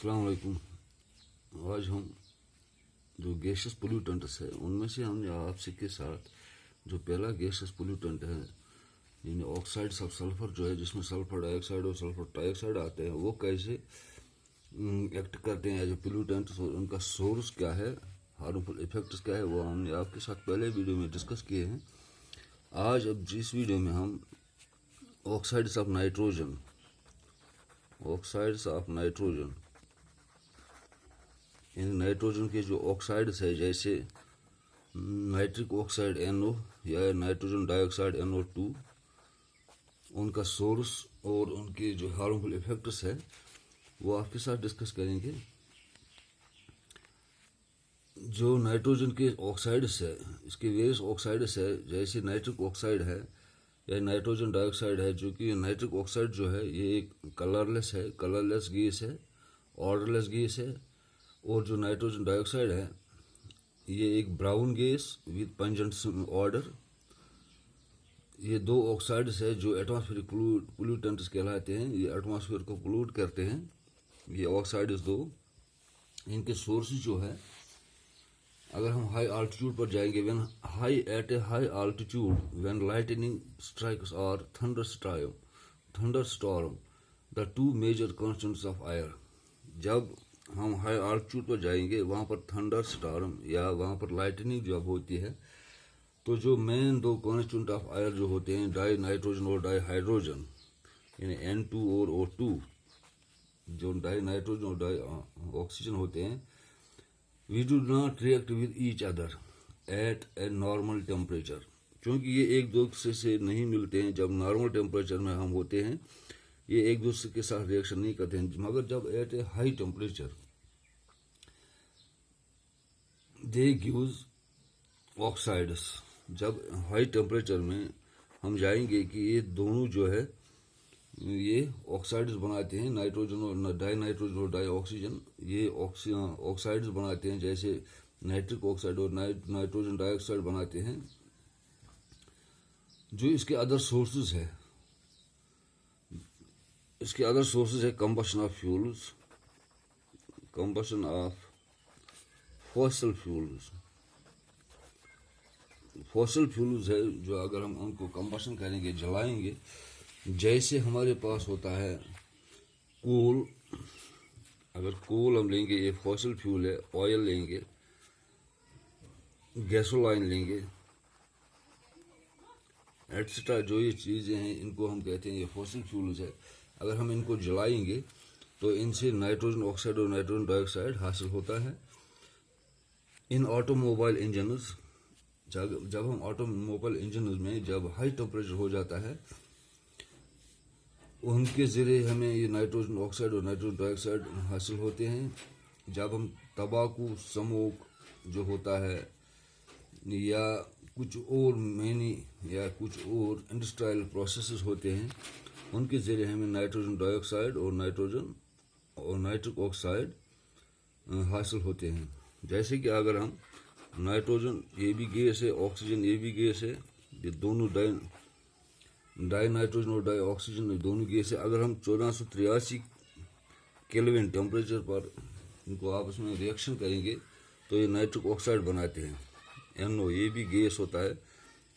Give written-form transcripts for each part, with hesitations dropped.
अस्सलाम वालेकुम। आज हम जो गैसेस पोल्यूटेंट्स है उनमें से हमने आपसे के साथ जो पहला गैसेस पोल्यूटेंट है यानी ऑक्साइड्स ऑफ सल्फर जो है जिसमें सल्फर डाइऑक्साइड और सल्फर ट्राइऑक्साइड आते हैं वो कैसे एक्ट करते हैं एज ए पोल्यूटेंट्स और उनका सोर्स क्या है, हार्मफुल इफेक्ट्स क्या है, वो हमने आपके साथ पहले वीडियो में डिस्कस किए हैं। आज अब जिस वीडियो में हम oxides of nitrogen in nitrogen के जो ऑक्साइड्स है जैसे नाइट्रिक ऑक्साइड NO या नाइट्रोजन डाइऑक्साइड NO2, उनका सोर्स और उनके जो हार्मफुल इफेक्ट्स है वो आपके साथ डिस्कस करेंगे। जो नाइट्रोजन के ऑक्साइड्स है, इसके वेरियस ऑक्साइड्स है जैसे नाइट्रिक ऑक्साइड है या नाइट्रोजन डाइऑक्साइड है, जो कि नाइट्रिक ऑक्साइड जो है ये एक कलरलेस गैस है, ऑर्डरलेस गैस है। और जो नाइट्रोजन डाइऑक्साइड है ये एक brown gas with pungent order. ये दो ऑक्साइड्स है जो एटमॉस्फेरिक पोल्यूटेंट्स कहलाते हैं, ये एटमॉस्फेयर को पोल्यूट करते हैं। ये ऑक्साइड्स दो, इनके सोर्सेज जो है, अगर हम हाई आल्टीट्यूड पर जाएंगे, at a high altitude when lightning strikes और thunderstorm the two major constants of air. जब हम हाई आल्टीट्यूड पर जाएंगे वहाँ पर थंडरस्टॉर्म या वहाँ पर लाइटनिंग जब होती है तो जो मेन दो कांस्टेंट ऑफ एयर जो होते हैं डाई नाइट्रोजन और डाई हाइड्रोजन यानी N2 और O2, जो डाई नाइट्रोजन और डाई ऑक्सीजन होते हैं, we do not react with each other at a normal temperature. क्योंकि ये एक दूसरे से नहीं मिलते हैं, जब नॉर्मल टेम्परेचर में हम होते हैं ये एक दूसरे के साथ रिएक्शन नहीं करते हैं, मगर जब eight a high temperature they gives oxides. जब हाई टेम्परेचर में हम जाएंगे कि ये दोनों जो है ये ऑक्साइड्स बनाते हैं, नाइट्रोजन और डाई नाइट्रोजन और डाई ऑक्सीजन, ये ऑक्साइड्स बनाते हैं जैसे नाइट्रिक ऑक्साइड और नाइट्रोजन डाइऑक्साइड बनाते हैं। जो इसके अदर सोर्सेज है, कंबशन ऑफ फॉसिल फ्यूल्स है, जो अगर हम उनको कंबशन करेंगे, जलाएंगे, जैसे हमारे पास होता है कोल। अगर कोल हम लेंगे, ये फॉसिल फ्यूल है, ऑयल लेंगे, गैसोलाइन लेंगे, एटसेट्रा, जो ये चीज़ें हैं इनको हम कहते हैं ये फॉसिल फ्यूल्स है। अगर हम इनको जलाएंगे तो इनसे नाइट्रोजन ऑक्साइड और नाइट्रोजन डाइऑक्साइड हासिल होता है। इन ऑटोमोबाइल इंजन्स, जब हम ऑटोमोबाइल इंजन में जब हाई टेम्परेचर हो जाता है, उनके ज़रिए हमें ये नाइट्रोजन ऑक्साइड और नाइट्रोजन डाइऑक्साइड हासिल होते हैं। जब हम तंबाकू स्मोक जो होता है या कुछ और इंडस्ट्रियल प्रोसेसेस होते हैं, उनके ज़रिए हमें नाइट्रोजन डाइऑक्साइड और नाइट्रिक ऑक्साइड हासिल होते हैं। जैसे कि अगर हम नाइट्रोजन ये भी गैस है, ऑक्सीजन ये भी गैस है, ये दोनों डाई नाइट्रोजन और डाई ऑक्सीजन दोनों गैस है। अगर हम 1483 केल्विन टेम्परेचर पर इनको आपस में रिएक्शन करेंगे तो ये नाइट्रिक ऑक्साइड बनाते हैं। NO ये भी गैस होता है।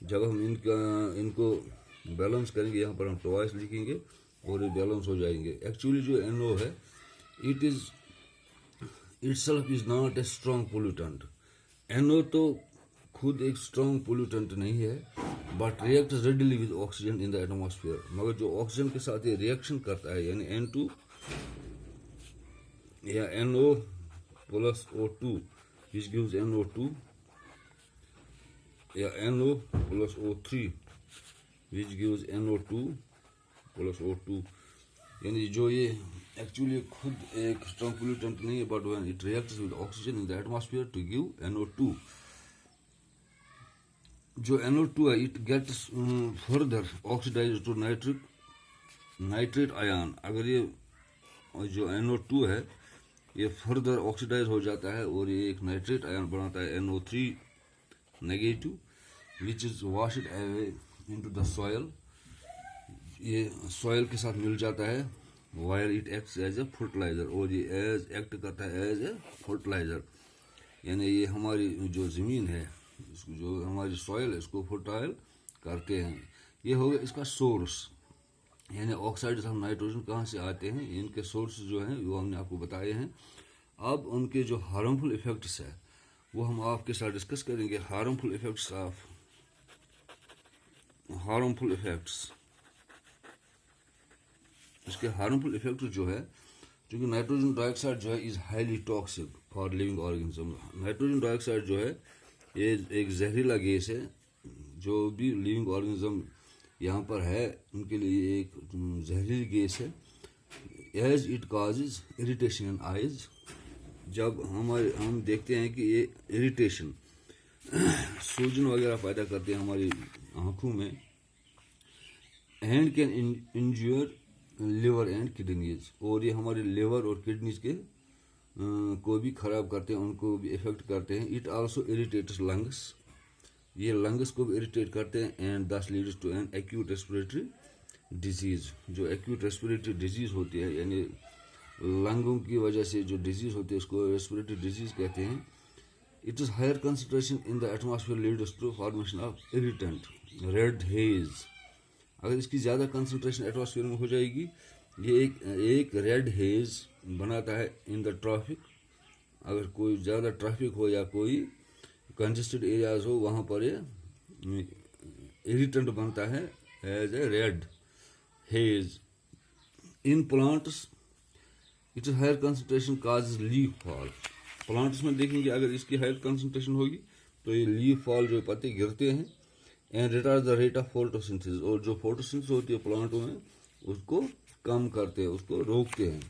जब हम इनको बैलेंस करेंगे, यहाँ पर हम ट्वाइस लिखेंगे और ये बैलेंस हो जाएंगे। एक्चुअली जो NO है itself is not a strong pollutant। NO तो खुद एक स्ट्रॉन्ग पोल्यूटेंट नहीं है, but react readily with oxygen in the atmosphere. मगर जो ऑक्सीजन के साथ ये रिएक्शन करता है यानी N2 या NO plus O2 which gives NO2 या NO plus O3 which gives NO2 plus O2, यानी जो ये एक्चुअली खुद एक स्ट्रॉन्ग पोल्यूटेंट नहीं है, but when it reacts with oxygen in the atmosphere to give NO2। जो NO2 है it gets further oxidise to nitrate ion. अगर ये जो NO2 है ये फर्दर ऑक्सीडाइज हो जाता है और ये एक नाइट्रेट आयन बनाता है NO3 negative, which is washed away into the soil. ये सॉयल के साथ मिल जाता है where it acts as a fertiliser, और ये एज एक्ट करता है एज ए फर्टिलाइज़र, यानी ये हमारी जो ज़मीन है, जो हमारी सॉइल है, इसको फर्टाइल करते हैं। ये हो गया इसका सोर्स, यानी ऑक्साइड्स ऑफ नाइट्रोजन कहाँ से आते हैं, इनके सोर्स जो हैं वो हमने आपको बताए हैं। अब उनके जो हार्मफुल इफ़ेक्ट्स है वो हम आपके साथ डिस्कस करेंगे। Harmful effects of harmful effects, इसके हार्मफुल इफेक्ट जो है, क्योंकि नाइट्रोजन डाइऑक्साइड जो है is highly toxic for living organism. Nitrogen dioxide जो है ये एक जहरीला गैस है, जो भी लिविंग ऑर्गेनिज्म यहाँ पर है उनके लिए एक जहरीली गैस है। As it causes irritation in eyes, जब हम देखते हैं कि ये इरिटेशन सूजन वगैरह पैदा करते हैं हमारी आँखों में। And can इंज्योर liver and kidneys, और ये हमारे लिवर और किडनीज के को भी ख़राब करते हैं, उनको भी इफेक्ट करते हैं। इट आल्सो इरिटेट्स लंग्स, ये लंग्स को भी इरिटेट करते हैं। And thus leads to an acute respiratory disease, जो एक्यूट रेस्पिरेटरी डिजीज़ होती है, यानी लंगों की वजह से जो डिजीज़ होती है उसको रेस्पिरेटरी डिजीज़ कहते हैं। It is higher concentration in the atmosphere leads to formation of irritant red haze, अगर इसकी ज़्यादा कंसनट्रेशन एटमॉस्फेयर में हो जाएगी, ये एक रेड हेज बनाता है इन द ट्रैफिक। अगर कोई ज़्यादा ट्रैफिक हो या कोई कंजेस्टेड एरियाज हो, वहाँ पर ये इरिटेंट बनता है as a red haze. In plants it is higher concentration causes leaf fall, plants में देखेंगे अगर इसकी हायर कंसनट्रेशन होगी तो ये लीफ फॉल, जो पत्ते गिरते हैं। And retard the rate of photosynthesis, और जो फोटोसिंथेसिस होती है प्लांटों में उसको कम करते हैं, उसको रोकते हैं।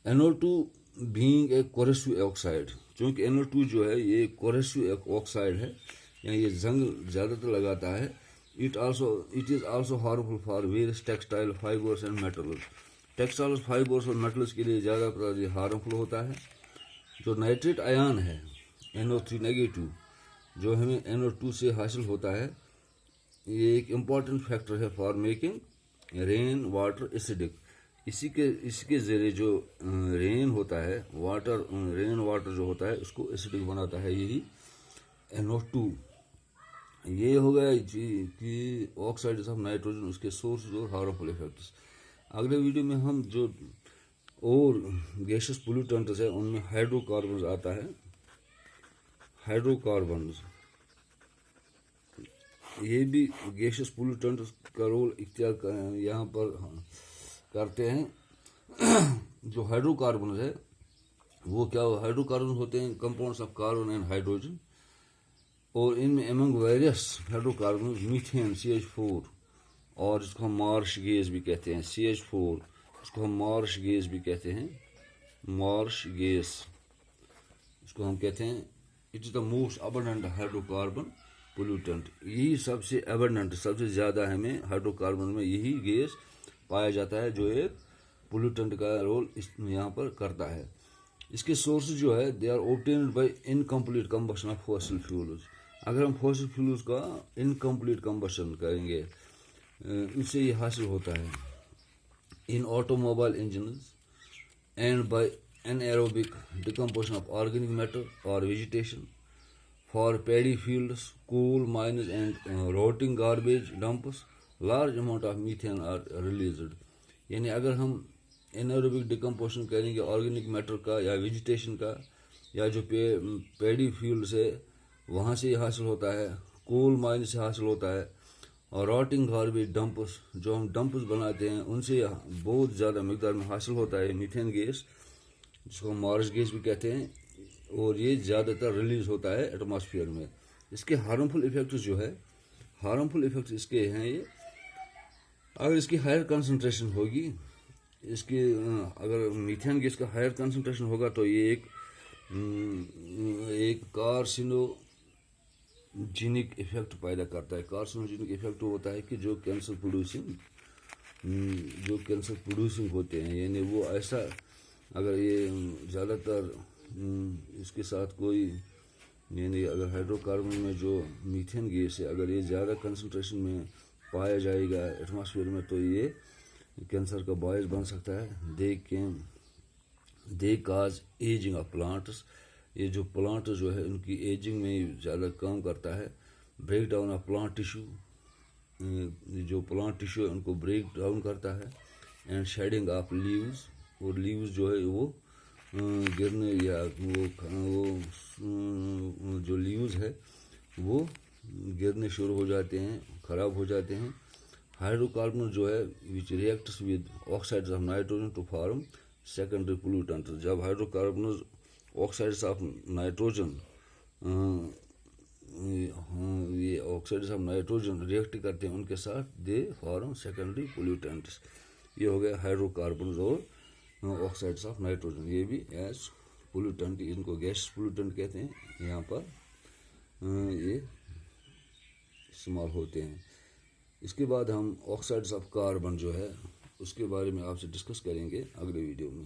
NO2 being a coercive oxide, क्योंकि NO2 जो है ये कोरेसिव ऑक्साइड है, यानी ये जंग ज़्यादातर लगाता है। It is also harmful for various textile fibres and metals, textile fibres और मेटल्स के लिए ज़्यादातर हार्मफुल होता है। जो नाइट्रेट आयन है NO3 नेगेटिव, जो हमें NO2 से हासिल होता है, ये एक इम्पॉर्टेंट फैक्टर है for making rain water acidic. इसके ज़रिए जो रेन होता है, रेन वाटर जो होता है उसको एसिडिक बनाता है यही NO2। ये हो गया जी कि ऑक्साइड्स ऑफ नाइट्रोजन, उसके सोर्स और हार्मफुल इफेक्ट्स। अगले वीडियो में हम जो और गैसेस पोल्यूटेंट्स है उनमें हाइड्रोकार्बन आता है। हाइड्रोकार्बन ये भी गैसेस पोल्यूटेंट का रोल इख्तियार यहाँ पर करते हैं। जो हाइड्रोकार्बन है वो क्या, हाइड्रोकार्बन होते हैं compounds of carbon and hydrogen, और इनमें among various hydrocarbon methane CH4, और इसको हम मार्श गैस भी कहते हैं। CH4 इसको हम मार्श गैस भी कहते हैं, मार्श गैस इसको हम कहते हैं। It is the most abundant hydrocarbon pollutant, यही सबसे अबंडेंट, सबसे ज़्यादा हमें हाइड्रोकार्बन में यही गैस पाया जाता है जो एक पोल्यूटेंट का रोल यहाँ पर करता है। इसके सोर्स जो है they are obtained by incomplete combustion of fossil fuels. अगर हम फॉसिल फ्यूल्स का इनकम्प्लीट कंबशन करेंगे, उससे ये हासिल होता है। In automobile engines and by anaerobic decomposition of organic matter or vegetation. For paddy fields, coal mines and rotting garbage dumps, large amount of methane are released. यानी अगर हम एनारोबिक डिकम्पोजिशन करेंगे ऑर्गेनिक मैटर का या vegetation का, या जो paddy field से वहाँ से हासिल होता है, कोल माइन से हासिल होता है, और रॉटिंग गार्बेज डंप्स, जो हम डंप्स बनाते हैं उनसे बहुत ज़्यादा मकदार में हासिल होता है मीथेन गैस, जिसको हम मार्श गैस भी कहते हैं, और ये ज़्यादातर रिलीज होता है एटमॉस्फेयर में। इसके हार्मफुल इफेक्ट्स जो है, हार्मफुल इफेक्ट्स इसके हैं ये, अगर इसकी हायर कंसनट्रेशन होगी, इसके अगर मीथेन गैस का हायर कंसनट्रेशन होगा तो ये एक कार्सिनोजेनिक इफेक्ट पैदा करता है। कार्सिनोजेनिक इफेक्ट होता है कि जो कैंसर प्रोड्यूसिंग होते हैं, यानी वो ऐसा, अगर ये ज़्यादातर इसके साथ कोई, यानी अगर हाइड्रोकार्बन में जो मीथेन गैस है अगर ये ज़्यादा कंसनट्रेशन में पाया जाएगा एटमॉस्फेयर में, तो ये कैंसर का बायस बन सकता है। दे काज एजिंग ऑफ प्लांट्स, ये जो प्लांट जो है उनकी एजिंग में ज़्यादा काम करता है। Break down of plant tissue, जो प्लांट टिश्यू है उनको ब्रेक डाउन करता है। एंड शेडिंग ऑफ लीव्स, और लीव्स जो है वो गिरने या वो जो लीव्स है वो गिरने शुरू हो जाते हैं, ख़राब हो जाते हैं। हाइड्रोकार्बन जो है which reacts with oxides of nitrogen to form secondary pollutant, जब हाइड्रोकार्बन ऑक्साइड्स ऑफ नाइट्रोजन ये ऑक्साइड्स ऑफ नाइट्रोजन रिएक्ट करते हैं उनके साथ, दे फॉर्म सेकेंडरी पोल्यूटेंट्स। ये हो गया हाइड्रोकार्बन और ऑक्साइड्स ऑफ नाइट्रोजन, ये भी एज पोल्यूटेंट, इनको गैस पोल्यूटेंट कहते हैं। यहाँ पर ये इस्तेमाल होते हैं। इसके बाद हम ऑक्साइड्स ऑफ कार्बन जो है उसके बारे में आपसे डिस्कस करेंगे अगले वीडियो में।